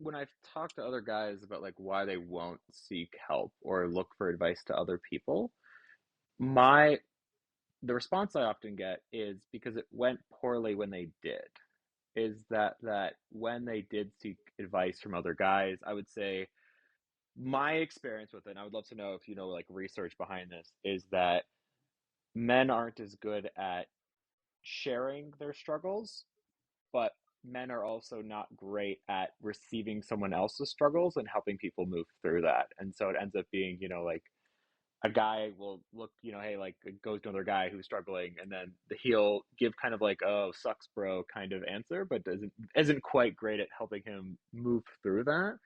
when I've talked to other guys about like why they won't seek help or look for advice to other people, my the response I often get is because it went poorly when they did. Is that when they did seek advice from other guys, I would say my experience with it, and I would love to know if you know like research behind this, is that men aren't as good at sharing their struggles, but men are also not great at receiving someone else's struggles and helping people move through that. And so it ends up being, like a guy will look, hey, like goes to another guy who's struggling, and then he'll give kind of like, oh, sucks, bro, kind of answer, but isn't quite great at helping him move through that.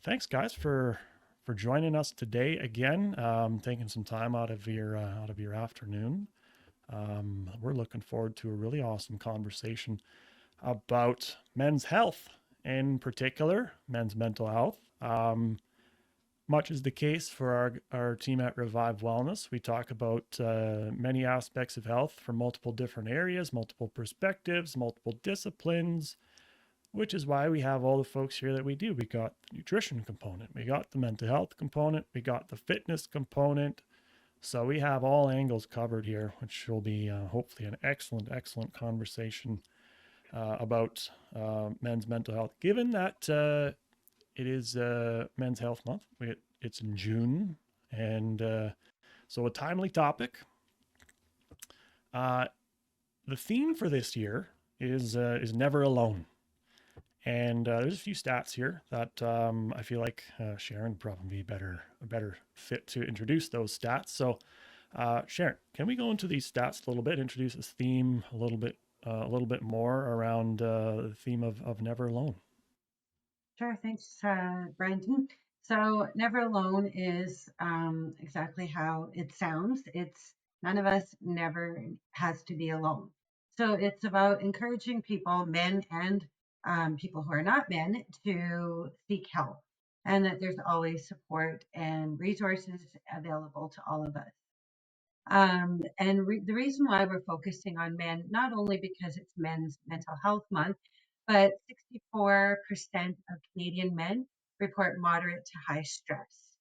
Thanks, guys, for joining us today again. Taking some time out of your afternoon. We're looking forward to a really awesome conversation about men's health, in particular, men's mental health. Much is the case for our team at Revive Wellness. We talk about many aspects of health from multiple different areas, multiple perspectives, multiple disciplines, which is why we have all the folks here that we do. We got the nutrition component, we got the mental health component, we got the fitness component. So we have all angles covered here, which will be hopefully an excellent conversation about men's mental health. Given that it is Men's Health Month, it's in June, and so a timely topic. Uh, the theme for this year is never alone. And there's a few stats here that I feel like Sharon would probably be a better fit to introduce those stats. So, Sharon, can we go into these stats a little bit? Introduce this theme a little bit more around the theme of never alone. Sure, thanks, Brandon. So, Never Alone is exactly how it sounds. It's none of us never has to be alone. So, it's about encouraging people, men and people who are not men, to seek help, and that there's always support and resources available to all of us. The reason why we're focusing on men, not only because it's Men's Mental Health Month, but 64% of Canadian men report moderate to high stress.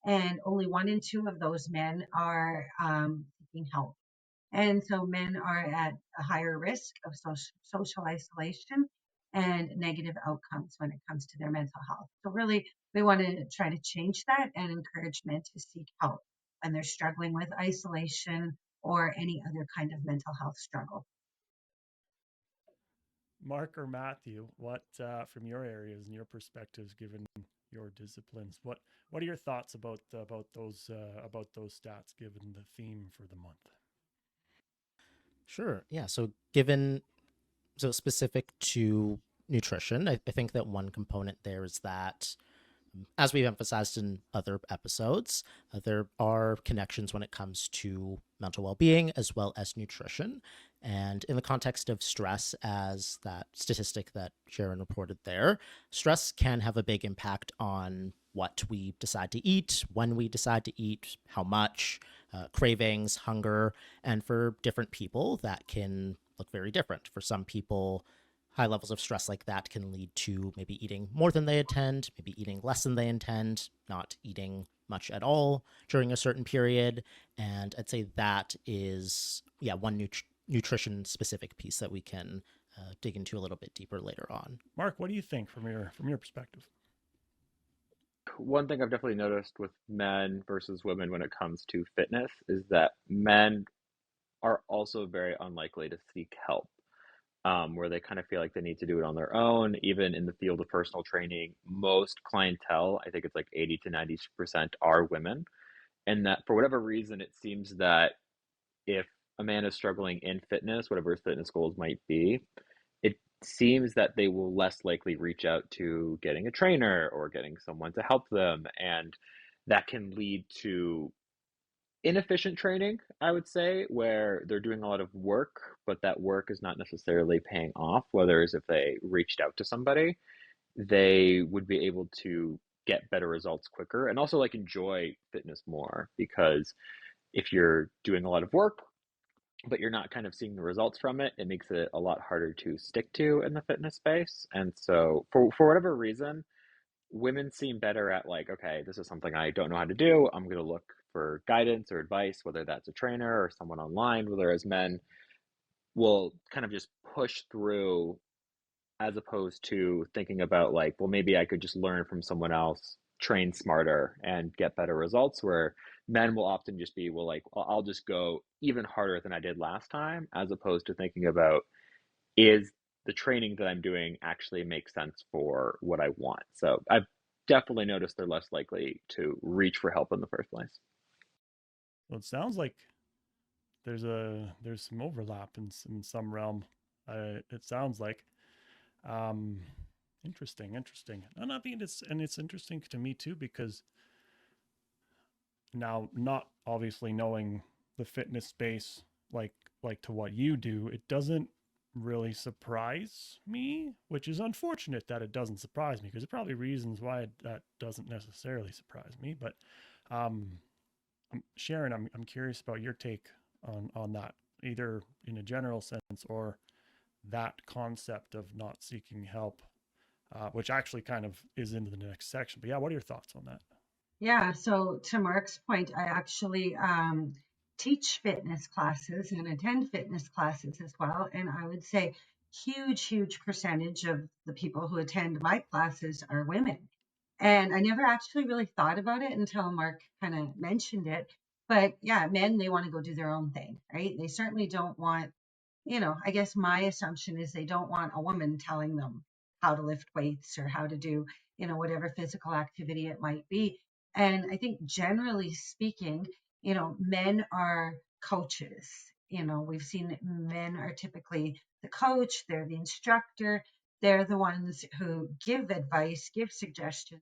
And only one in two of those men are seeking help. And so men are at a higher risk of social isolation and negative outcomes when it comes to their mental health. So really, we want to try to change that and encourage men to seek help when they're struggling with isolation or any other kind of mental health struggle. Mark or Matthew, what from your areas and your perspectives, given your disciplines, what are your thoughts about those stats, given the theme for the month? Sure. Yeah. So specific to nutrition, I think that one component there is that, as we've emphasized in other episodes, there are connections when it comes to mental well being as well as nutrition. And in the context of stress, as that statistic that Sharon reported there, stress can have a big impact on what we decide to eat, when we decide to eat, how much, cravings, hunger. And for different people, that can look very different. For some people, high levels of stress like that can lead to maybe eating more than they intend, maybe eating less than they intend, not eating much at all during a certain period. And I'd say that is, yeah, one nutrition specific piece that we can dig into a little bit deeper later on. Mark, what do you think from your perspective? One thing I've definitely noticed with men versus women when it comes to fitness is that men are also very unlikely to seek help, where they kind of feel like they need to do it on their own. Even in the field of personal training, most clientele, I think it's like 80 to 90% are women. And that for whatever reason, it seems that if a man is struggling in fitness, whatever his fitness goals might be, it seems that they will less likely reach out to getting a trainer or getting someone to help them. And that can lead to inefficient training, I would say, where they're doing a lot of work, but that work is not necessarily paying off. Whereas if they reached out to somebody, they would be able to get better results quicker and also like enjoy fitness more because if you're doing a lot of work, but you're not kind of seeing the results from it, it makes it a lot harder to stick to in the fitness space. And so for whatever reason, women seem better at like, okay, this is something I don't know how to do. I'm going to look for guidance or advice, whether that's a trainer or someone online, whereas men will kind of just push through as opposed to thinking about like, well, maybe I could just learn from someone else, train smarter, and get better results. Where men will often just be, well, like, I'll just go even harder than I did last time, as opposed to thinking about, is the training that I'm doing actually make sense for what I want? So I've definitely noticed they're less likely to reach for help in the first place. Well, it sounds like there's some overlap in some realm. It sounds like um, interesting, interesting. And I mean, it's interesting to me too because now, not obviously knowing the fitness space like to what you do, it doesn't really surprise me, which is unfortunate that it doesn't surprise me because there are probably reasons why that doesn't necessarily surprise me. But um, Sharon, I'm curious about your take on that, either in a general sense or that concept of not seeking help, which actually kind of is into the next section. But yeah, what are your thoughts on that? Yeah, so to Mark's point, I actually teach fitness classes and attend fitness classes as well. And I would say huge percentage of the people who attend my classes are women. And I never actually really thought about it until Mark kind of mentioned it. But yeah, men, they want to go do their own thing, right? They certainly don't want, I guess my assumption is they don't want a woman telling them how to lift weights or how to do, whatever physical activity it might be. And I think generally speaking, men are coaches. We've seen that men are typically the coach, they're the instructor, they're the ones who give advice, give suggestions,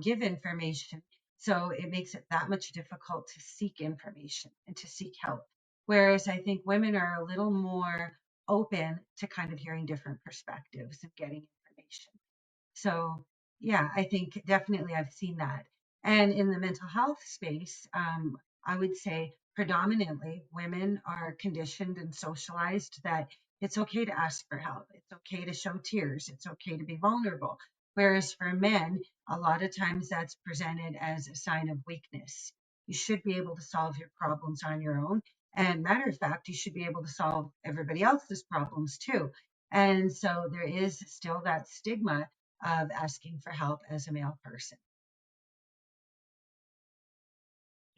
give information. So it makes it that much difficult to seek information and to seek help. Whereas I think women are a little more open to kind of hearing different perspectives and getting information. So, yeah, I think definitely I've seen that. And in the mental health space, I would say predominantly women are conditioned and socialized that it's okay to ask for help. It's okay to show tears. It's okay to be vulnerable. Whereas for men, a lot of times that's presented as a sign of weakness. You should be able to solve your problems on your own. And matter of fact, you should be able to solve everybody else's problems too. And so there is still that stigma of asking for help as a male person.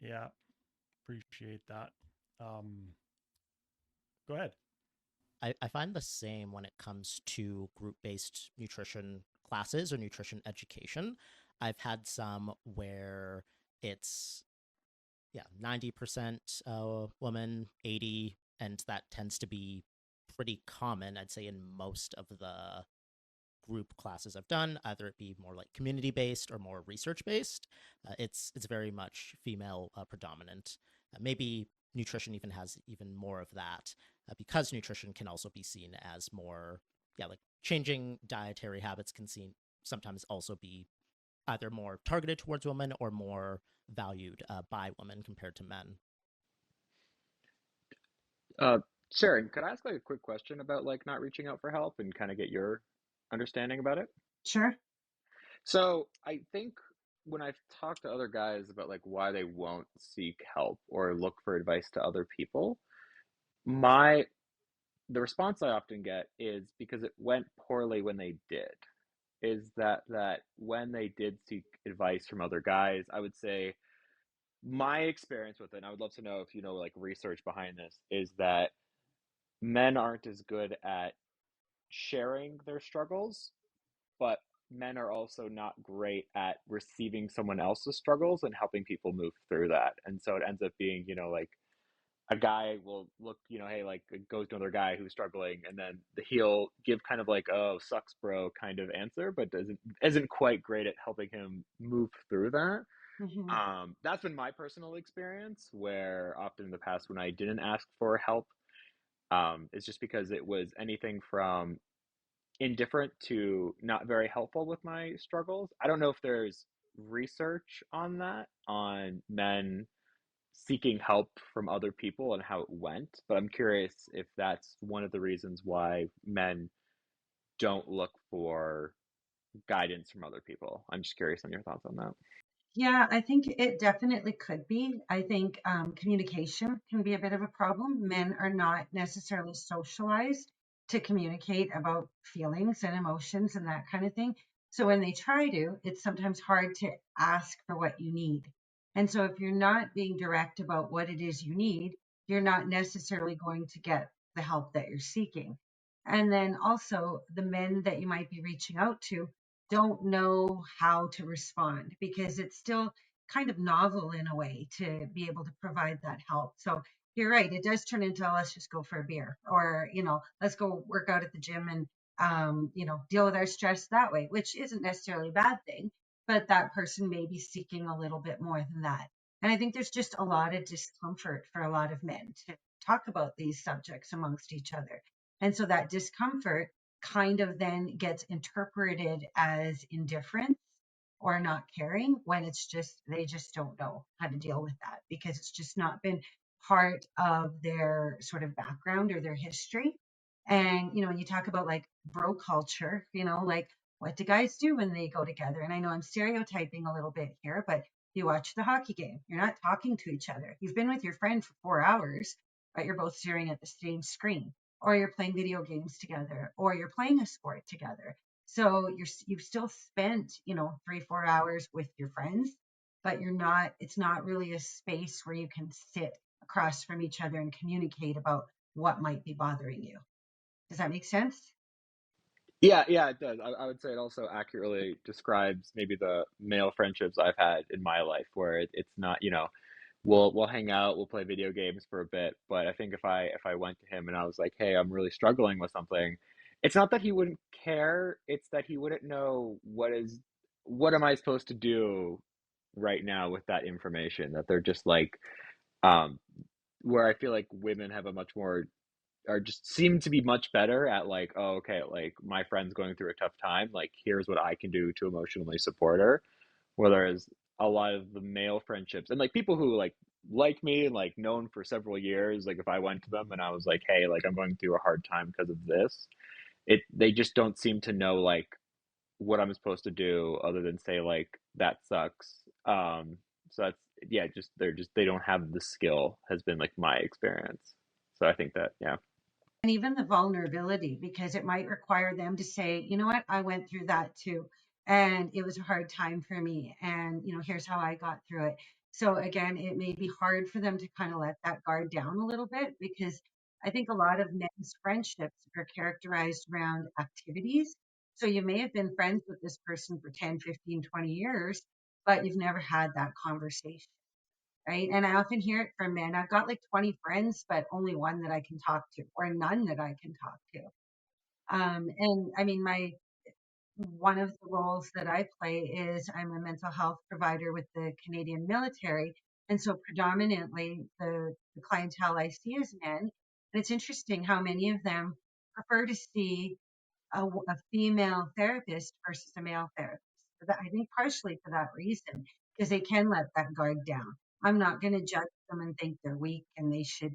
Yeah, appreciate that. Um, Go ahead. I find the same when it comes to group based nutrition classes or nutrition education. I've had some where it's, yeah, 90% women, 80, and that tends to be pretty common, I'd say, in most of the group classes I've done, either it be more like community based or more research based. It's very much female predominant. Maybe nutrition even has even more of that because nutrition can also be seen as more, yeah, like changing dietary habits can sometimes also be either more targeted towards women or more valued by women compared to men. Uh, Sharon, could I ask like a quick question about like not reaching out for help and kind of get your understanding about it? Sure. So I think when I've talked to other guys about like why they won't seek help or look for advice to other people, my the response I often get is because it went poorly when they did. Is that when they did seek advice from other guys, I would say my experience with it, and I would love to know if you know like research behind this, is that men aren't as good at sharing their struggles, but men are also not great at receiving someone else's struggles and helping people move through that. And so it ends up being, like a guy will look, hey, like goes to another guy who's struggling, and then he'll give kind of like, oh, sucks, bro, kind of answer, but isn't quite great at helping him move through that. Hmm. That's been my personal experience, where often in the past when I didn't ask for help, it's just because it was anything from indifferent to not very helpful with my struggles. I don't know if there's research on that, on men seeking help from other people and how it went, but I'm curious if that's one of the reasons why men don't look for guidance from other people. I'm just curious on your thoughts on that. Yeah, I think it definitely could be. I think communication can be a bit of a problem. Men are not necessarily socialized to communicate about feelings and emotions and that kind of thing. So when they try to, it's sometimes hard to ask for what you need. And so if you're not being direct about what it is you need, you're not necessarily going to get the help that you're seeking. And then also, the men that you might be reaching out to don't know how to respond because it's still kind of novel in a way to be able to provide that help. So you're right, it does turn into, let's just go for a beer, or let's go work out at the gym and deal with our stress that way, which isn't necessarily a bad thing, but that person may be seeking a little bit more than that. And I think there's just a lot of discomfort for a lot of men to talk about these subjects amongst each other. And so that discomfort kind of then gets interpreted as indifference or not caring, when it's just they just don't know how to deal with that because it's just not been part of their sort of background or their history. And when you talk about like bro culture, like what do guys do when they go together? And I know I'm stereotyping a little bit here, but you watch the hockey game, you're not talking to each other. You've been with your friend for 4 hours, but you're both staring at the same screen, or you're playing video games together, or you're playing a sport together. So you've still spent, 3-4 hours with your friends, but it's not really a space where you can sit across from each other and communicate about what might be bothering you. Does that make sense? Yeah, yeah, it does. I would say it also accurately describes maybe the male friendships I've had in my life, where it's not, we'll hang out, we'll play video games for a bit, but I think if I went to him and I was like, "Hey, I'm really struggling with something," it's not that he wouldn't care, it's that he wouldn't know what am I supposed to do right now with that information. That they're just like, um, where I feel like women have a much more or just seem to be much better at like, oh, okay, like my friend's going through a tough time, like here's what I can do to emotionally support her. Whereas a lot of the male friendships and like people who like me and like known for several years, like if I went to them and I was like, hey, like I'm going through a hard time because of this, they just don't seem to know like what I'm supposed to do other than say like that sucks. So that's yeah, just they don't have the skill has been like my experience. So I think that yeah. And even the vulnerability, because it might require them to say, you know what, I went through that too. And it was a hard time for me. And, here's how I got through it. So again, it may be hard for them to kind of let that guard down a little bit because I think a lot of men's friendships are characterized around activities. So you may have been friends with this person for 10, 15, 20 years, but you've never had that conversation, right? And I often hear it from men. I've got like 20 friends, but only one that I can talk to, or none that I can talk to. And I mean, my one of the roles that I play is I'm a mental health provider with the Canadian military, and so predominantly the clientele I see is men. And it's interesting how many of them prefer to see a female therapist versus a male therapist. I think partially for that reason, because they can let that guard down. I'm not going to judge them and think they're weak and they should,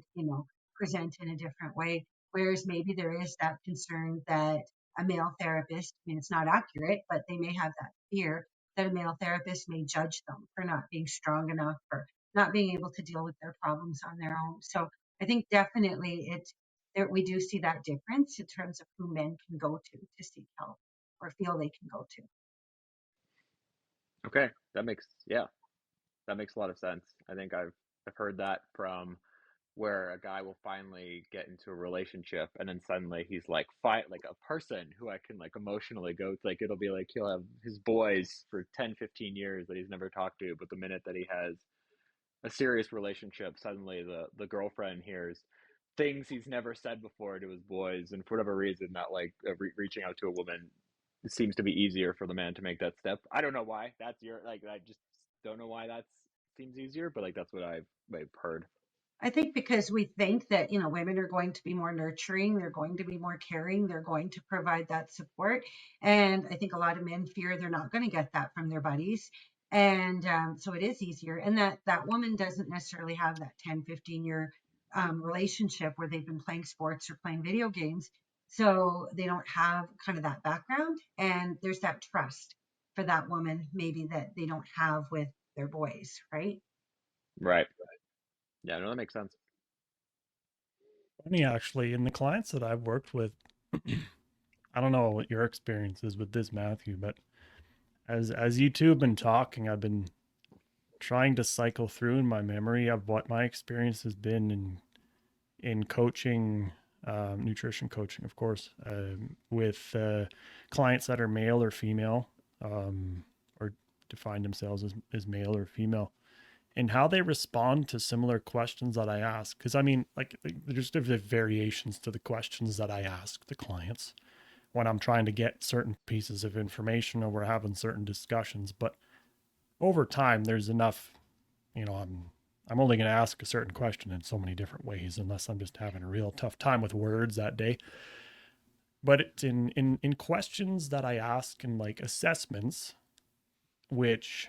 present in a different way. Whereas maybe there is that concern that a male therapist, I mean, it's not accurate, but they may have that fear that a male therapist may judge them for not being strong enough or not being able to deal with their problems on their own. So I think definitely there we do see that difference in terms of who men can go to seek help or feel they can go to. Okay, that makes a lot of sense. I think I've heard that from where a guy will finally get into a relationship and then suddenly he's like fight like a person who I can like emotionally go to, like it'll be like he'll have his boys for 10, 15 years that he's never talked to, but the minute that he has a serious relationship, suddenly the girlfriend hears things he's never said before to his boys, and for whatever reason that like reaching out to a woman seems to be easier for the man to make that step. I don't know why. That's your like I just don't know why that seems easier, but like that's what I've heard. I think because we think that, women are going to be more nurturing, they're going to be more caring, they're going to provide that support. And I think a lot of men fear they're not going to get that from their buddies. And so it is easier. And that woman doesn't necessarily have that 10-15 year relationship where they've been playing sports or playing video games. So they don't have kind of that background. And there's that trust for that woman, maybe that they don't have with their boys, right? Right. Yeah, no, that makes sense. Funny, actually, in the clients that I've worked with, I don't know what your experience is with this, Matthew, but as you two have been talking, I've been trying to cycle through in my memory of what my experience has been in coaching, nutrition coaching, of course, with clients that are male or female, or define themselves as male or female, and how they respond to similar questions that I ask. Because I mean, like, there's different variations to the questions that I ask the clients when I'm trying to get certain pieces of information or we're having certain discussions. But over time, there's enough, I'm only going to ask a certain question in so many different ways, unless I'm just having a real tough time with words that day. But it's in questions that I ask in like assessments, which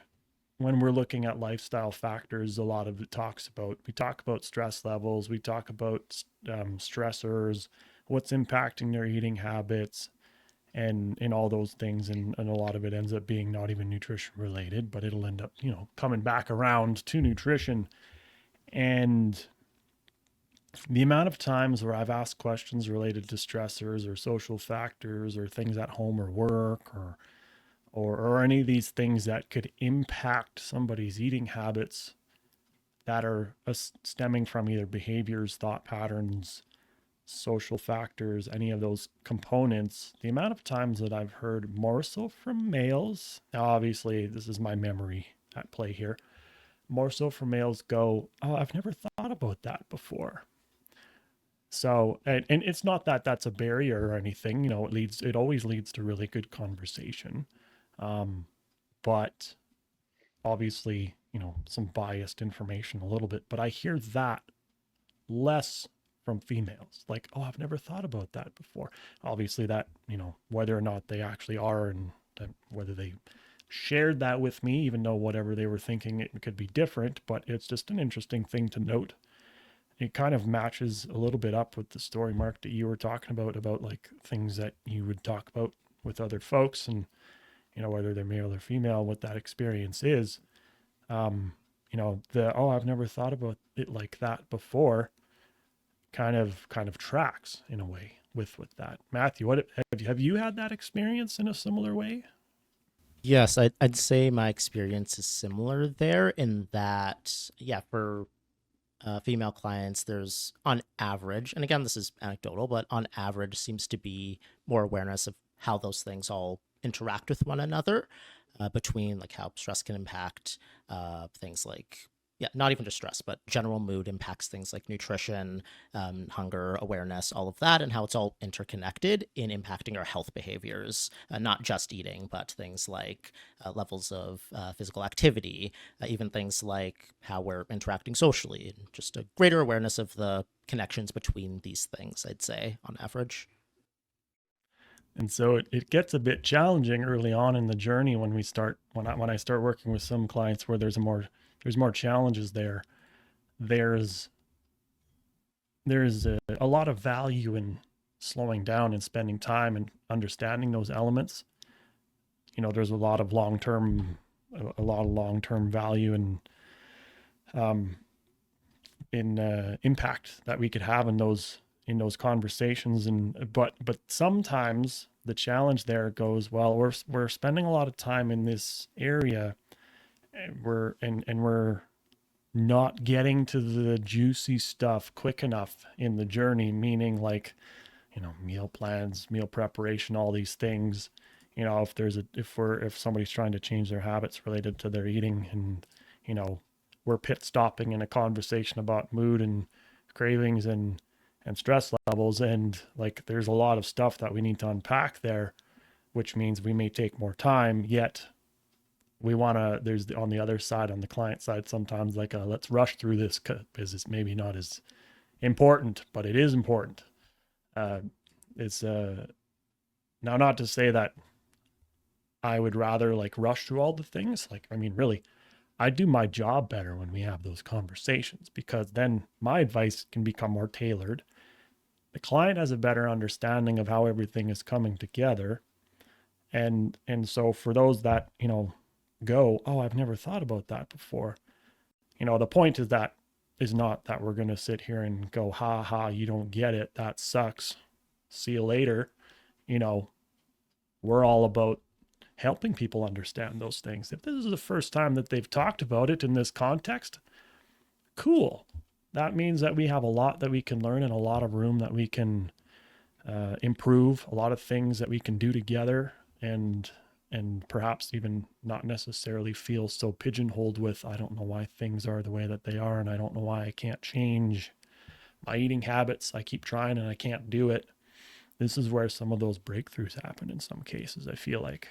when we're looking at lifestyle factors, a lot of it we talk about stress levels, we talk about stressors, what's impacting their eating habits, and all those things. And a lot of it ends up being not even nutrition related, but it'll end up, coming back around to nutrition. And the amount of times where I've asked questions related to stressors or social factors or things at home or work or any of these things that could impact somebody's eating habits that are stemming from either behaviors, thought patterns, social factors, any of those components, the amount of times that I've heard more so from males, now obviously this is my memory at play here, more so from males go, oh, I've never thought about that before. So, and it's not that that's a barrier or anything, it always leads to really good conversation. But obviously, some biased information a little bit, but I hear that less from females. Like, oh, I've never thought about that before. Obviously that, whether or not they actually are and that whether they shared that with me, even though whatever they were thinking, it could be different, but it's just an interesting thing to note. It kind of matches a little bit up with the story, Mark, that you were talking about like things that you would talk about with other folks and, whether they're male or female, what that experience is. Oh, I've never thought about it like that before kind of tracks in a way with that. Matthew, what have you had that experience in a similar way? Yes, I'd say my experience is similar there in that, yeah, for female clients, there's on average, and again, this is anecdotal, but on average seems to be more awareness of how those things all interact with one another, between like how stress can impact things like, yeah, not even just stress, but general mood impacts things like nutrition, hunger, awareness, all of that, and how it's all interconnected in impacting our health behaviors, not just eating, but things like levels of physical activity, even things like how we're interacting socially, and just a greater awareness of the connections between these things, I'd say, on average. And so it gets a bit challenging early on in the journey when I start working with some clients where there's more challenges there. There's a lot of value in slowing down and spending time and understanding those elements. There's a lot of long-term value and in impact that we could have in those conversations. But sometimes the challenge there goes, well, we're spending a lot of time in this area, and we're not getting to the juicy stuff quick enough in the journey, meaning like, meal plans, meal preparation, all these things. If somebody's trying to change their habits related to their eating, and we're pit stopping in a conversation about mood and cravings and stress levels, and like there's a lot of stuff that we need to unpack there, which means we may take more time, yet there's on the other side, on the client side, sometimes like let's rush through this because it's maybe not as important, but it is important. It's now not to say that I would rather like rush through all the things. Like, I mean, really, I do my job better when we have those conversations because then my advice can become more tailored. The client has a better understanding of how everything is coming together. And so for those that, go, oh, I've never thought about that before. The point is not that we're going to sit here and go, ha ha, you don't get it. That sucks. See you later. You know, we're all about helping people understand those things. If this is the first time that they've talked about it in this context, cool. That means that we have a lot that we can learn and a lot of room that we can improve, a lot of things that we can do together, and perhaps even not necessarily feel so pigeonholed with, I don't know why things are the way that they are, and I don't know why I can't change my eating habits. I keep trying and I can't do it. This is where some of those breakthroughs happen in some cases, I feel like.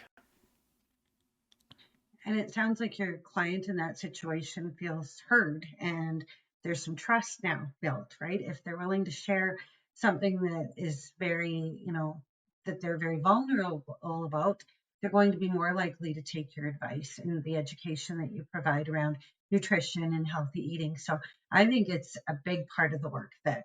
And it sounds like your client in that situation feels heard and there's some trust now built, right? If they're willing to share something that is very, that they're very vulnerable about, they're going to be more likely to take your advice and the education that you provide around nutrition and healthy eating. So I think it's a big part of the work that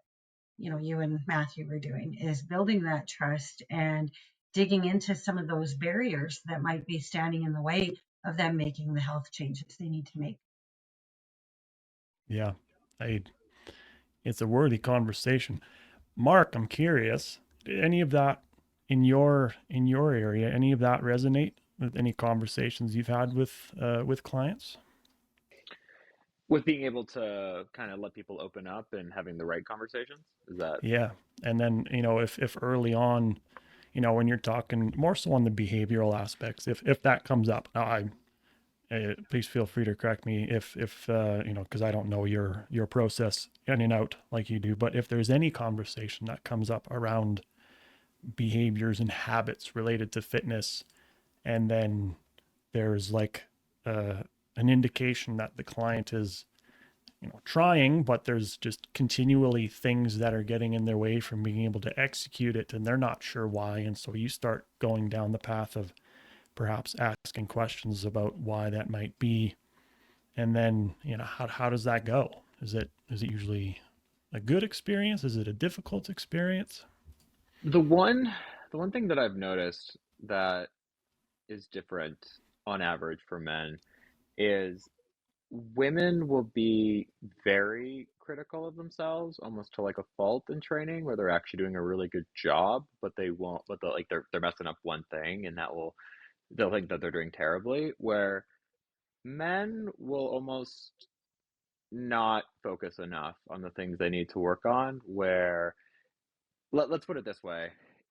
you and Matthew were doing, is building that trust and digging into some of those barriers that might be standing in the way of them making the health changes they need to make. Yeah, I, it's a worthy conversation. Mark, I'm curious, did any of that in your area, any of that resonate with any conversations you've had with clients? With being able to kind of let people open up and having the right conversations, is that Yeah. And then, if early on, when you're talking more so on the behavioral aspects, if that comes up, now please feel free to correct me if because I don't know your process in and out like you do, but if there's any conversation that comes up around behaviors and habits related to fitness, and then there's like an indication that the client is trying, but there's just continually things that are getting in their way from being able to execute it, and they're not sure why. And so you start going down the path of perhaps asking questions about why that might be. And then, how does that go? Is it usually a good experience? Is it a difficult experience? the one the one thing that I've noticed that is different on average for men is women will be very critical of themselves, almost to like a fault in training, where they're actually doing a really good job, but they won't, but they're messing up one thing, and they'll think that they're doing terribly. Where men will almost not focus enough on the things they need to work on. Where let's put it this way.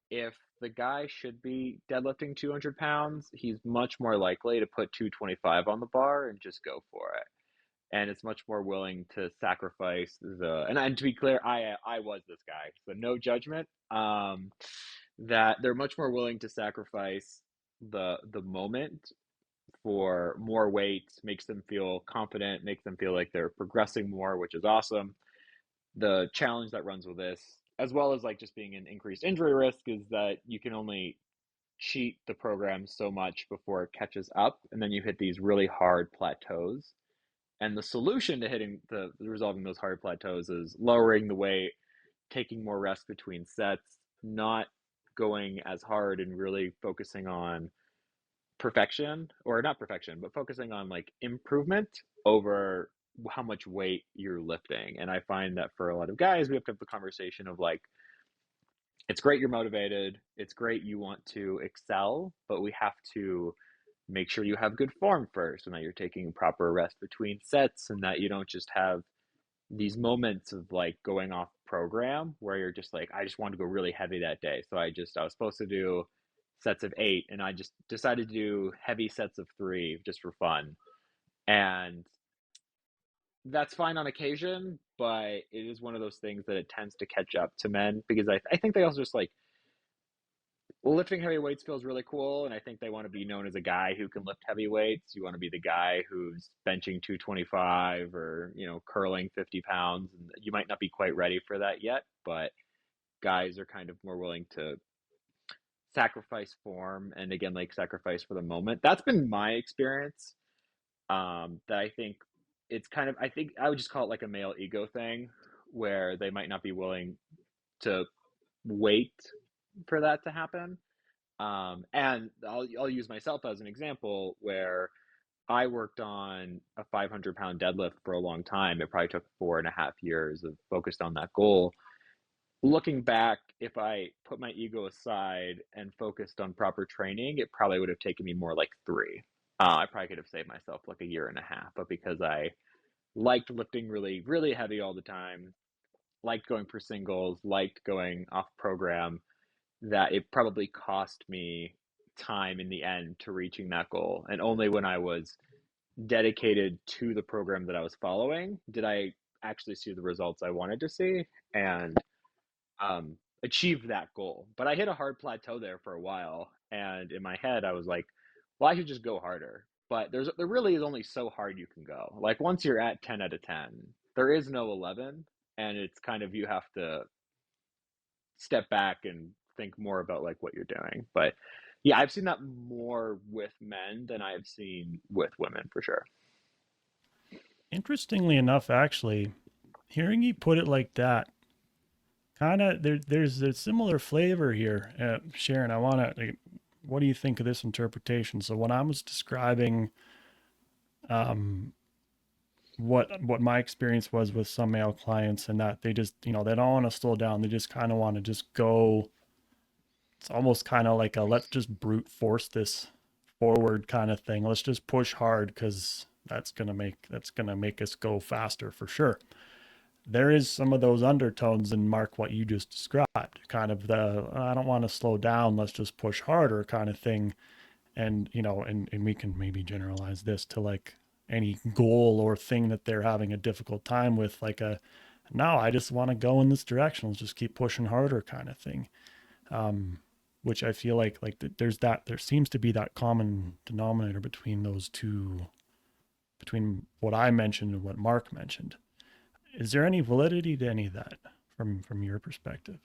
If the guy should be deadlifting 200 pounds, he's much more likely to put 225 on the bar and just go for it, and it's much more willing to sacrifice and to be clear, I was this guy, so no judgment. That they're much more willing to sacrifice the moment for more weight, makes them feel confident, makes them feel like they're progressing more, which is awesome. The challenge that runs with this, as well as like just being an increased injury risk, is that you can only cheat the program so much before it catches up, and then you hit these really hard plateaus. And the solution to hitting the resolving those hard plateaus is lowering the weight, taking more rest between sets, not going as hard, and really focusing on perfection, or not perfection, but focusing on like improvement over how much weight you're lifting. And I find that for a lot of guys, we have to have the conversation of like, it's great you're motivated, it's great you want to excel, but we have to make sure you have good form first, and that you're taking proper rest between sets, and that you don't just have these moments of like going off program where you're just like, I just want to go really heavy that day. So I was supposed to do sets of 8, and I just decided to do heavy sets of 3 just for fun. And that's fine on occasion, but it is one of those things that it tends to catch up to men, because I think they also just like, lifting heavy weights feels really cool, and I think they want to be known as a guy who can lift heavy weights. You want to be the guy who's benching 225, or curling 50 pounds, and you might not be quite ready for that yet, but guys are kind of more willing to sacrifice form, and again, like sacrifice for the moment. That's been my experience. That I think it's kind of, I think I would just call it like a male ego thing, where they might not be willing to wait for that to happen. And I'll use myself as an example where I worked on a 500-pound deadlift for a long time. It probably took 4.5 years of focused on that goal. Looking back, if I put my ego aside and focused on proper training, it probably would have taken me more like three. I probably could have saved myself like a year and a half, but because I liked lifting really, really heavy all the time, liked going for singles, liked going off program, that it probably cost me time in the end to reaching that goal. And only when I was dedicated to the program that I was following did I actually see the results I wanted to see and achieve that goal. But I hit a hard plateau there for a while, and in my head, I was like, "Well, I should just go harder." But there really is only so hard you can go. Like once you're at 10 out of 10, there is no 11, and it's kind of you have to step back and think more about like what you're doing. But yeah, I've seen that more with men than I've seen with women for sure. Interestingly enough, actually, hearing you put it like that, kind of there's a similar flavor here. Sharon, I want to, like, what do you think of this interpretation? So when I was describing um, what my experience was with some male clients, and that they just, they don't want to slow down. They just kind of want to just go. It's almost kind of like a let's just brute force this forward kind of thing. Let's just push hard because that's gonna make us go faster for sure. There is some of those undertones in Mark what you just described, kind of the I don't want to slow down, let's just push harder kind of thing. And and we can maybe generalize this to like any goal or thing that they're having a difficult time with, like a no, I just want to go in this direction, let's just keep pushing harder kind of thing. um, which I feel like there seems to be that common denominator between those two, between what I mentioned and what Mark mentioned. Is there any validity to any of that from your perspective?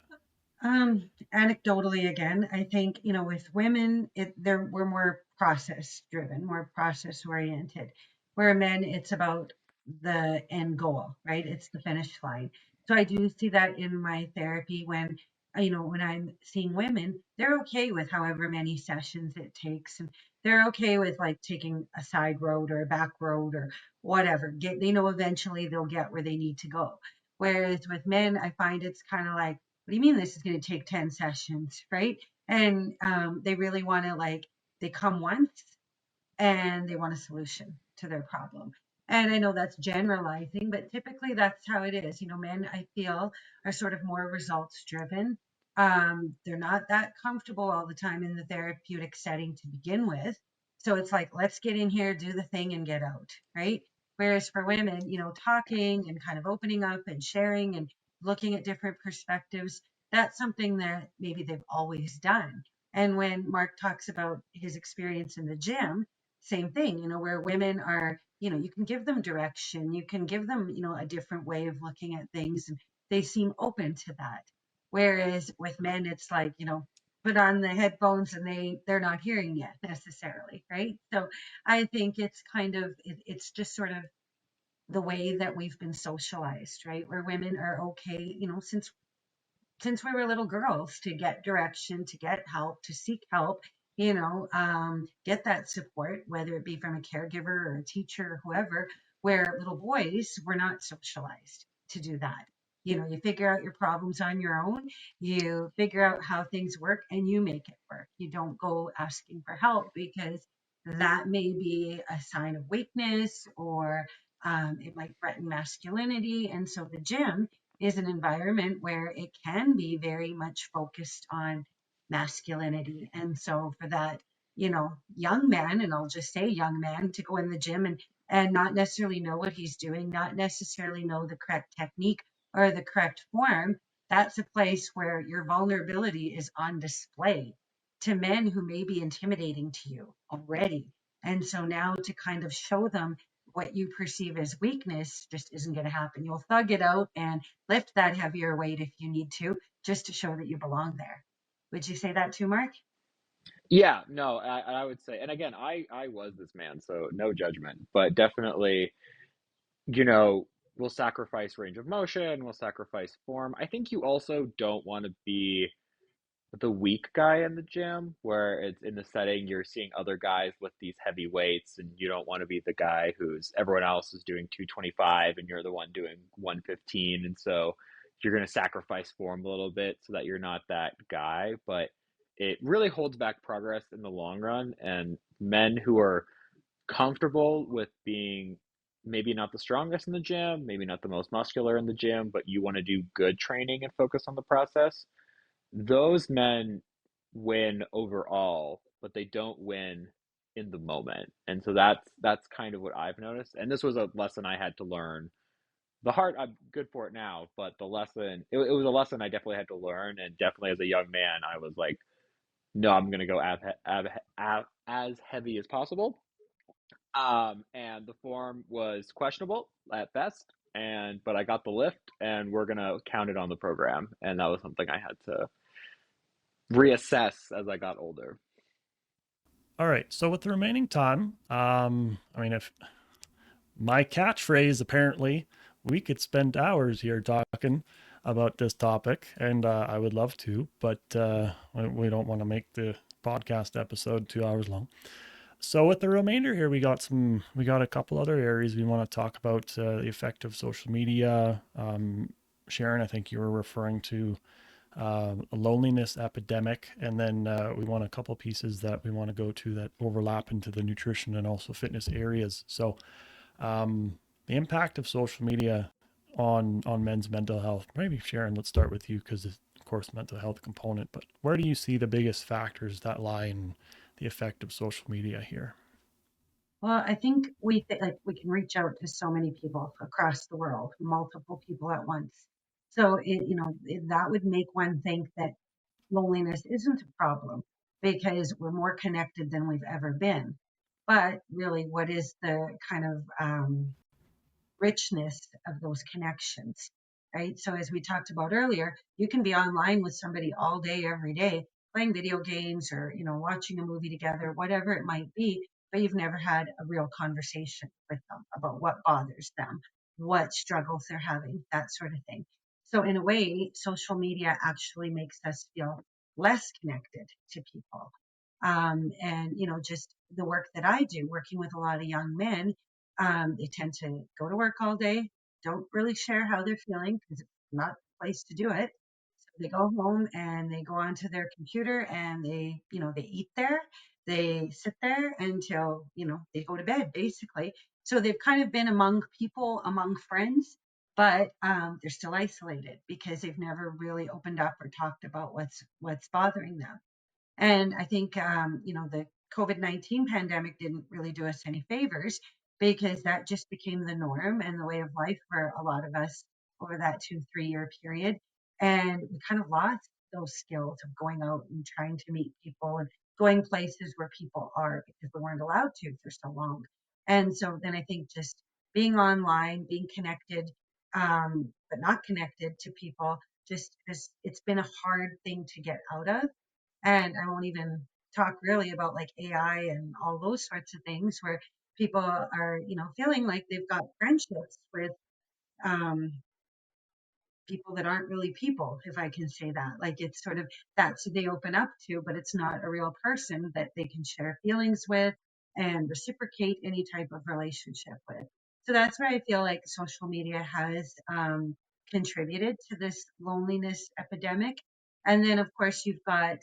Anecdotally, again, I think, with women, we're more process driven, more process oriented. Where men, it's about the end goal, right? It's the finish line. So I do see that in my therapy when, when I'm seeing women, they're okay with however many sessions it takes, and they're okay with like taking a side road or a back road or whatever. They know eventually they'll get where they need to go. Whereas with men, I find it's kind of like, what do you mean this is going to take 10 sessions, right? And they really want to, like, they come once and they want a solution to their problem. And I know that's generalizing, but typically that's how it is. Men, I feel, are sort of more results driven. They're not that comfortable all the time in the therapeutic setting to begin with. So it's like, let's get in here, do the thing, and get out, right? Whereas for women, talking and kind of opening up and sharing and looking at different perspectives, that's something that maybe they've always done. And when Mark talks about his experience in the gym, same thing, where women are, you can give them direction, you can give them, a different way of looking at things, and they seem open to that. Whereas with men, it's like, put on the headphones and they're not hearing yet necessarily, right? So I think it's kind of, it's just sort of the way that we've been socialized, right? Where women are okay, since we were little girls, to get direction, to get help, to seek help, get that support, whether it be from a caregiver or a teacher or whoever, where little boys were not socialized to do that. You figure out your problems on your own, you figure out how things work, and you make it work. You don't go asking for help because that may be a sign of weakness, or it might threaten masculinity. And so the gym is an environment where it can be very much focused on masculinity. And so for that, young man, and I'll just say young man, to go in the gym and not necessarily know what he's doing, not necessarily know the correct technique or the correct form, that's a place where your vulnerability is on display to men who may be intimidating to you already. And so now to kind of show them what you perceive as weakness just isn't going to happen. You'll thug it out and lift that heavier weight if you need to, just to show that you belong there. Would you say that too, Mark? Yeah, no, I would say, and again, I was this man, so no judgment, but definitely, you know, we'll sacrifice range of motion, we'll sacrifice form. I think you also don't want to be the weak guy in the gym where it's in the setting you're seeing other guys with these heavy weights and you don't want to be the guy who's everyone else is doing 225 and you're the one doing 115, and so you're going to sacrifice form a little bit so that you're not that guy, but it really holds back progress in the long run. And men who are comfortable with being maybe not the strongest in the gym, maybe not the most muscular in the gym, but you want to do good training and focus on the process, those men win overall, but they don't win in the moment. And so that's kind of what I've noticed. And this was a lesson I had to learn. The hard, I'm good for it now, but the lesson, it was a lesson I definitely had to learn. And definitely as a young man, I was like, no, I'm going to go as heavy as possible. And the form was questionable at best. But I got the lift and we're going to count it on the program. And that was something I had to reassess as I got older. All right. So with the remaining time, I mean, if my catchphrase, apparently, we could spend hours here talking about this topic, and I would love to, but we don't want to make the podcast episode 2 hours long. So with the remainder here, we got a couple other areas we want to talk about, the effect of social media. Sharon, I think you were referring to a loneliness epidemic, and then we want a couple pieces that we want to go to that overlap into the nutrition and also fitness areas. So the impact of social media on men's mental health. Maybe Sharon, let's start with you because of course mental health component. But where do you see the biggest factors that lie in the effect of social media here? Well, I think like we can reach out to so many people across the world, multiple people at once. So that would make one think that loneliness isn't a problem because we're more connected than we've ever been. But really, what is the kind of richness of those connections, right? So as we talked about earlier, you can be online with somebody all day, every day, playing video games or, watching a movie together, whatever it might be, but you've never had a real conversation with them about what bothers them, what struggles they're having, that sort of thing. So in a way, social media actually makes us feel less connected to people. And just the work that I do, working with a lot of young men, they tend to go to work all day, don't really share how they're feeling because it's not the place to do it. So they go home and they go onto their computer and they eat there, they sit there until, they go to bed basically. So they've kind of been among people, among friends, but they're still isolated because they've never really opened up or talked about what's bothering them. And I think, the COVID-19 pandemic didn't really do us any favors because that just became the norm and the way of life for a lot of us over that 2, 3 year period. And we kind of lost those skills of going out and trying to meet people and going places where people are because we weren't allowed to for so long. And so then I think just being online, being connected, but not connected to people, just it's been a hard thing to get out of. And I won't even talk really about like AI and all those sorts of things where people are, feeling like they've got friendships with um, people that aren't really people, if I can say that. Like it's sort of that's who they open up to, but it's not a real person that they can share feelings with and reciprocate any type of relationship with. So that's where I feel like social media has contributed to this loneliness epidemic. And then, of course, you've got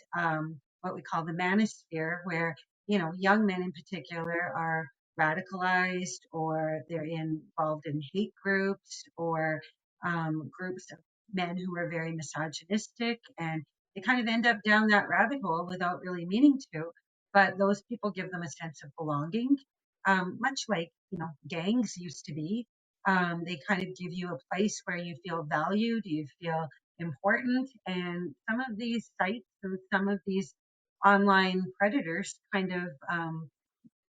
what we call the manosphere, where, young men in particular are radicalized or they're involved in hate groups or groups of men who are very misogynistic, and they kind of end up down that rabbit hole without really meaning to. But those people give them a sense of belonging, much like gangs used to be. They kind of give you a place where you feel valued, you feel important, and some of these sites and some of these online predators kind of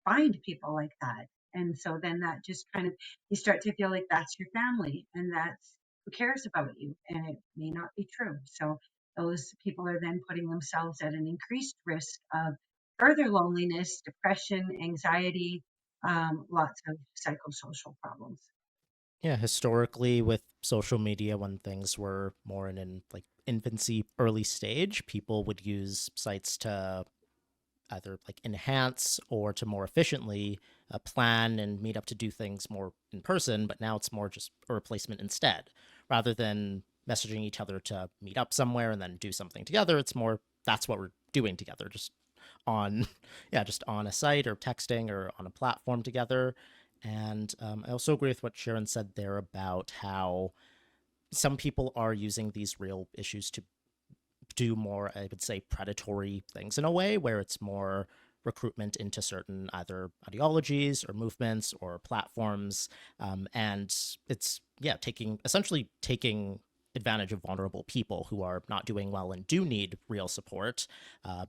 find people like that. And so then that just kind of, you start to feel like that's your family and that's who cares about you. And it may not be true. So those people are then putting themselves at an increased risk of further loneliness, depression, anxiety, lots of psychosocial problems. Yeah, historically with social media, when things were more in an like infancy, early stage, people would use sites to either like enhance or to more efficiently plan and meet up to do things more in person. But now it's more just a replacement instead, rather than messaging each other to meet up somewhere and then do something together. It's more that's what we're doing together, just on yeah, just on a site or texting or on a platform together. And I also agree with what Sharon said there about how some people are using these real issues to do more, I would say, predatory things in a way where it's more recruitment into certain either ideologies or movements or platforms. And it's, yeah, essentially taking advantage of vulnerable people who are not doing well and do need real support,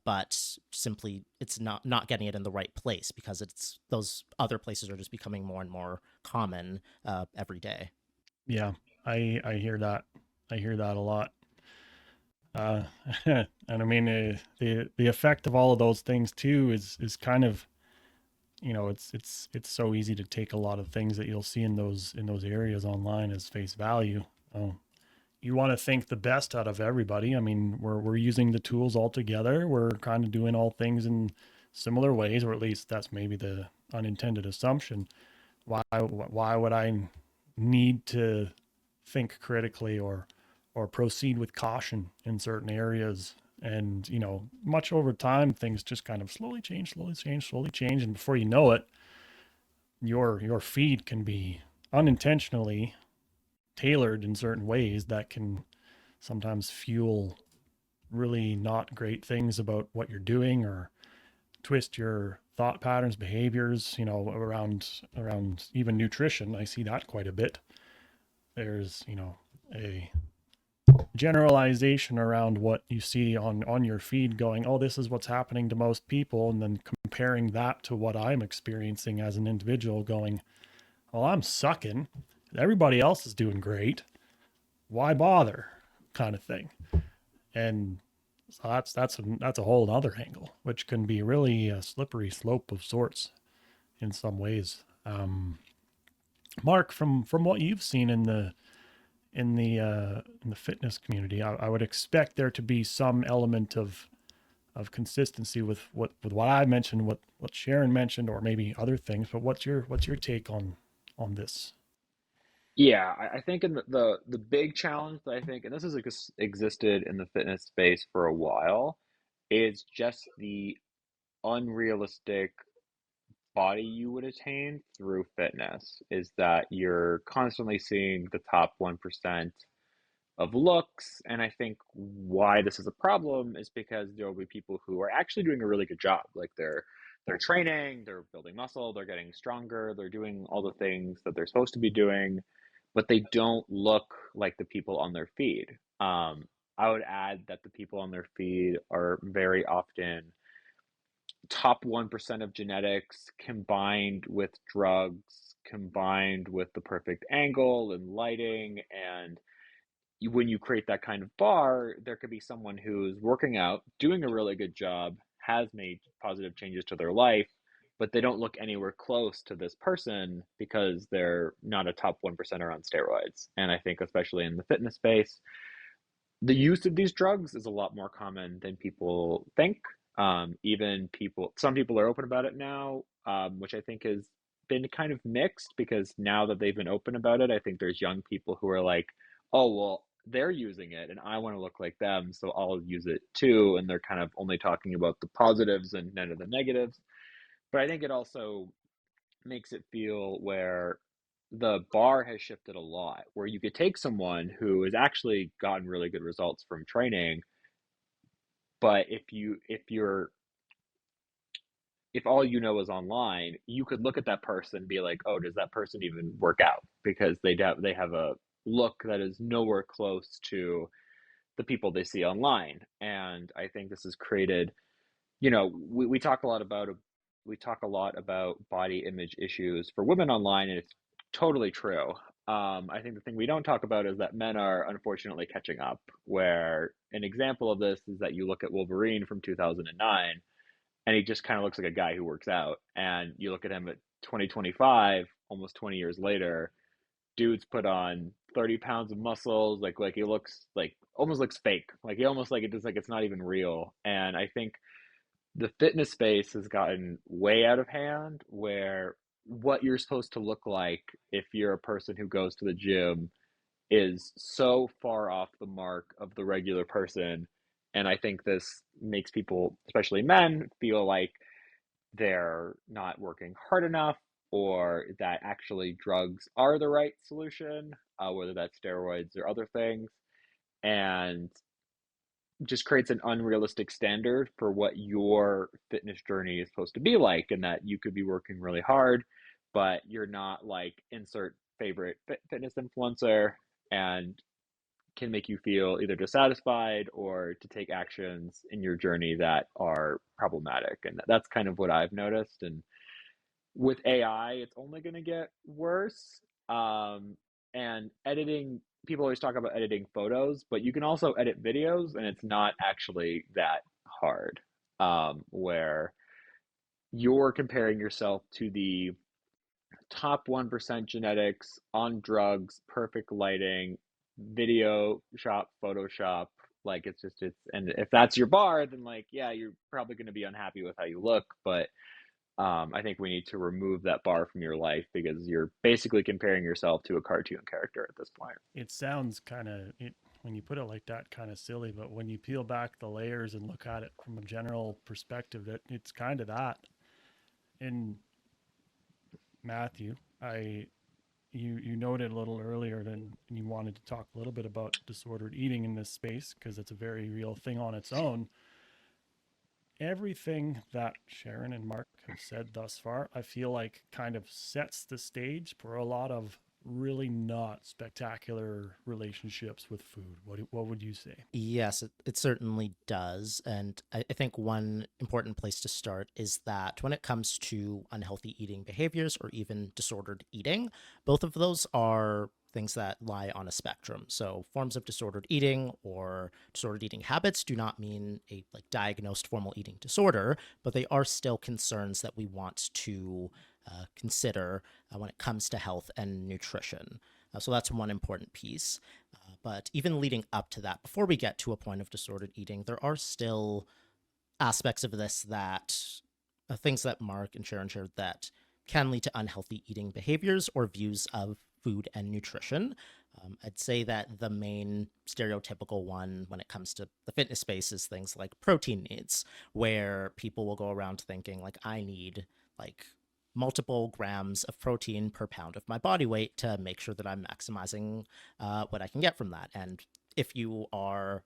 but simply it's not getting it in the right place because it's those other places are just becoming more and more common every day. Yeah, I hear that. I hear that a lot. Uh, and I mean, the effect of all of those things too is kind of, it's so easy to take a lot of things that you'll see in those areas online as face value. Oh, you want to think the best out of everybody. I mean, we're using the tools all together. We're kind of doing all things in similar ways, or at least that's maybe the unintended assumption. Why would I need to think critically or proceed with caution in certain areas? And much over time, things just kind of slowly change, slowly change, slowly change, and before you know it, your feed can be unintentionally tailored in certain ways that can sometimes fuel really not great things about what you're doing or twist your thought patterns, behaviors, around even nutrition. I see that quite a bit. There's, a generalization around what you see on your feed going, oh, this is what's happening to most people, and then comparing that to what I'm experiencing as an individual going, well, I'm sucking. Everybody else is doing great. Why bother? Kind of thing. And so that's a whole other angle, which can be really a slippery slope of sorts in some ways. Mark, from what you've seen in the fitness community, I would expect there to be some element of consistency with what I mentioned, what Sharon mentioned, or maybe other things. But what's your take on this? Yeah, I think in the big challenge that I think, and this has existed in the fitness space for a while, is just the unrealistic body you would attain through fitness. Is that you're constantly seeing the top 1% of looks, and I think why this is a problem is because there will be people who are actually doing a really good job. Like they're training, they're building muscle, they're getting stronger, they're doing all the things that they're supposed to be doing, but they don't look like the people on their feed. I would add that the people on their feed are very often top 1% of genetics combined with drugs, combined with the perfect angle and lighting. And when you create that kind of bar, there could be someone who's working out, doing a really good job, has made positive changes to their life, but they don't look anywhere close to this person because they're not a top 1%er on steroids. And I think, especially in the fitness space, the use of these drugs is a lot more common than people think. Even some people are open about it now, which I think has been kind of mixed because now that they've been open about it, I think there's young people who are like, oh, well, they're using it and I want to look like them, so I'll use it too. And they're kind of only talking about the positives and none of the negatives. But I think it also makes it feel where the bar has shifted a lot, where you could take someone who has actually gotten really good results from training, but if all you know is online, you could look at that person and be like, oh, does that person even work out? Because they have a look that is nowhere close to the people they see online. And I think this has created, we talk a lot about body image issues for women online, and it's totally true. I think the thing we don't talk about is that men are unfortunately catching up. Where an example of this is that you look at Wolverine from 2009, and he just kind of looks like a guy who works out. And you look at him at 2025, almost 20 years later, dude's put on 30 pounds of muscles, like he looks like almost looks fake. Like he almost like it just like it's not even real. And I think the fitness space has gotten way out of hand where what you're supposed to look like if you're a person who goes to the gym is so far off the mark of the regular person. And I think this makes people, especially men, feel like they're not working hard enough or that actually drugs are the right solution, whether that's steroids or other things. And just creates an unrealistic standard for what your fitness journey is supposed to be like, and that you could be working really hard, but you're not like insert favorite fitness influencer, and can make you feel either dissatisfied or to take actions in your journey that are problematic. And that's kind of what I've noticed. And with AI, it's only going to get worse. And editing, people always talk about editing photos, but you can also edit videos, and it's not actually that hard. Where you're comparing yourself to the top 1% genetics on drugs, perfect lighting, video shop, Photoshop. Like and if that's your bar, then like, yeah, you're probably going to be unhappy with how you look. But I think we need to remove that bar from your life because you're basically comparing yourself to a cartoon character at this point. It sounds kind of it when you put it like that, kind of silly, but when you peel back the layers and look at it from a general perspective, that it's kind of that. And Matthew, I you noted a little earlier that you wanted to talk a little bit about disordered eating in this space because it's a very real thing on its own. Everything that Sharon and Mark have said thus far, I feel like kind of sets the stage for a lot of really not spectacular relationships with food. What would you say? Yes, it certainly does. And I think one important place to start is that when it comes to unhealthy eating behaviors or even disordered eating, both of those are things that lie on a spectrum. So forms of disordered eating or disordered eating habits do not mean a like diagnosed formal eating disorder, but they are still concerns that we want to consider when it comes to health and nutrition. So that's one important piece. But even leading up to that, before we get to a point of disordered eating, there are still aspects of this that things that Mark and Sharon shared that can lead to unhealthy eating behaviors or views of food and nutrition. I'd say that the main stereotypical one when it comes to the fitness space is things like protein needs, where people will go around thinking like I need like multiple grams of protein per pound of my body weight to make sure that I'm maximizing what I can get from that. And if you are,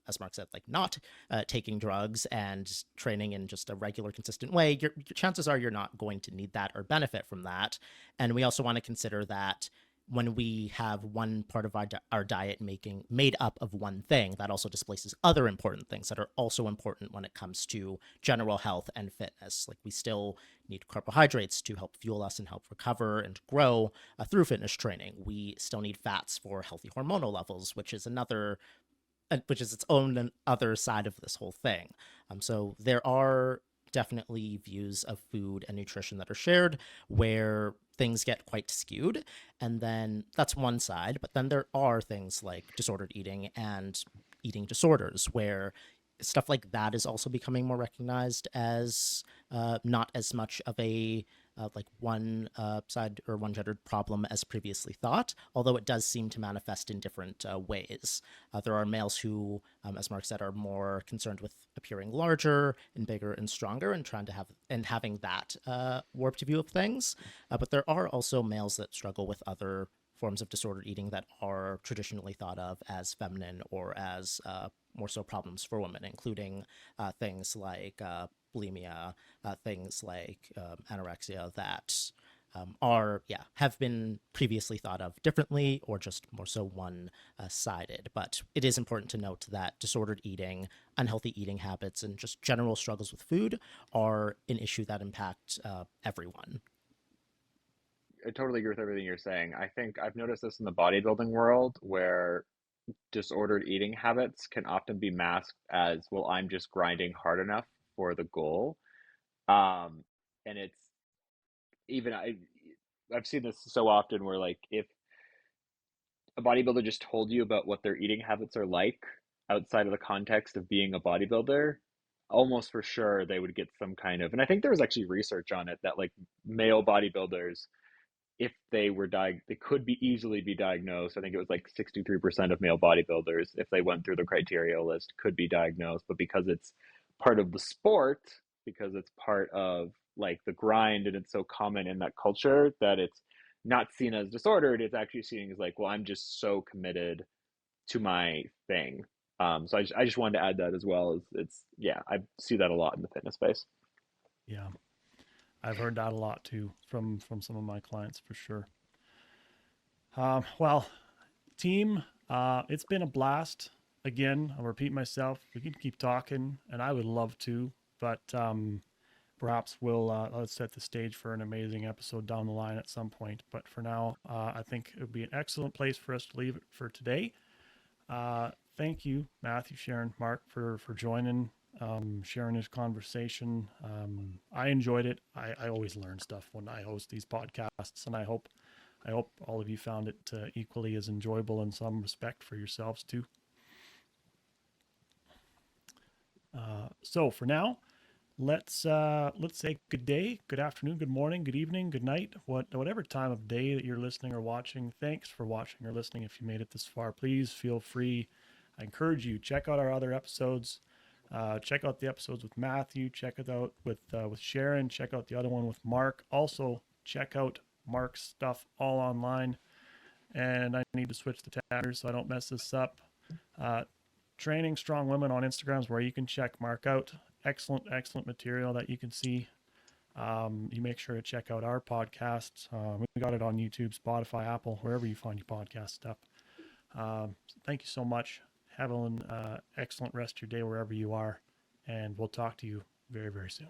as Mark said, like not taking drugs and training in just a regular, consistent way, your chances are you're not going to need that or benefit from that. And we also want to consider that when we have one part of our diet making made up of one thing, that also displaces other important things that are also important when it comes to general health and fitness. Like we still need carbohydrates to help fuel us and help recover and grow through fitness training. We still need fats for healthy hormonal levels, which is which is its own other side of this whole thing. So there are definitely views of food and nutrition that are shared where things get quite skewed. And then that's one side. But then there are things like disordered eating and eating disorders where stuff like that is also becoming more recognized as not as much of a like one side or one gendered problem as previously thought, although it does seem to manifest in different ways. There are males who, as Mark said, are more concerned with appearing larger and bigger and stronger and trying to have and having that warped view of things. But there are also males that struggle with other forms of disordered eating that are traditionally thought of as feminine or as more so problems for women, including things like bulimia, things like anorexia that have been previously thought of differently or just more so one sided. But it is important to note that disordered eating, unhealthy eating habits, and just general struggles with food are an issue that impact everyone. I totally agree with everything you're saying. I think I've noticed this in the bodybuilding world where disordered eating habits can often be masked as, well, I'm just grinding hard enough for the goal. And it's even I've seen this so often where like if a bodybuilder just told you about what their eating habits are like outside of the context of being a bodybuilder, almost for sure they would get some kind of, and I think there was actually research on it that like male bodybuilders, if they were they could be easily be diagnosed. I think it was like 63% of male bodybuilders, if they went through the criteria list, could be diagnosed. But because it's part of the sport, because it's part of like the grind and it's so common in that culture that it's not seen as disordered, it's actually seen as like, well, I'm just so committed to my thing. So I just wanted to add that as well. As it's, yeah, I see that a lot in the fitness space. Yeah, I've heard that a lot too from some of my clients for sure. Well, team, it's been a blast. Again, I'll repeat myself. We can keep talking, and I would love to, but perhaps we'll let's set the stage for an amazing episode down the line at some point. But for now, I think it would be an excellent place for us to leave it for today. Thank you, Matthew, Sharon, Mark, for joining, sharing this conversation. I enjoyed it. I always learn stuff when I host these podcasts, and I hope all of you found it equally as enjoyable in some respect for yourselves too. So for now, let's say good day, good afternoon, good morning, good evening, good night, whatever time of day that you're listening or watching. Thanks for watching or listening. If you made it this far, please feel free. I encourage you, check out our other episodes. Check out the episodes with Matthew. Check it out with Sharon. Check out the other one with Mark. Also, check out Mark's stuff all online. And I need to switch the taggers so I don't mess this up. Training Strong Women on Instagram is where you can check Mark out. Excellent material that you can see. You make sure to check out our podcast. We got it on YouTube, Spotify, Apple, wherever you find your podcast stuff. So thank you so much. Have an excellent rest of your day wherever you are. And we'll talk to you very, very soon.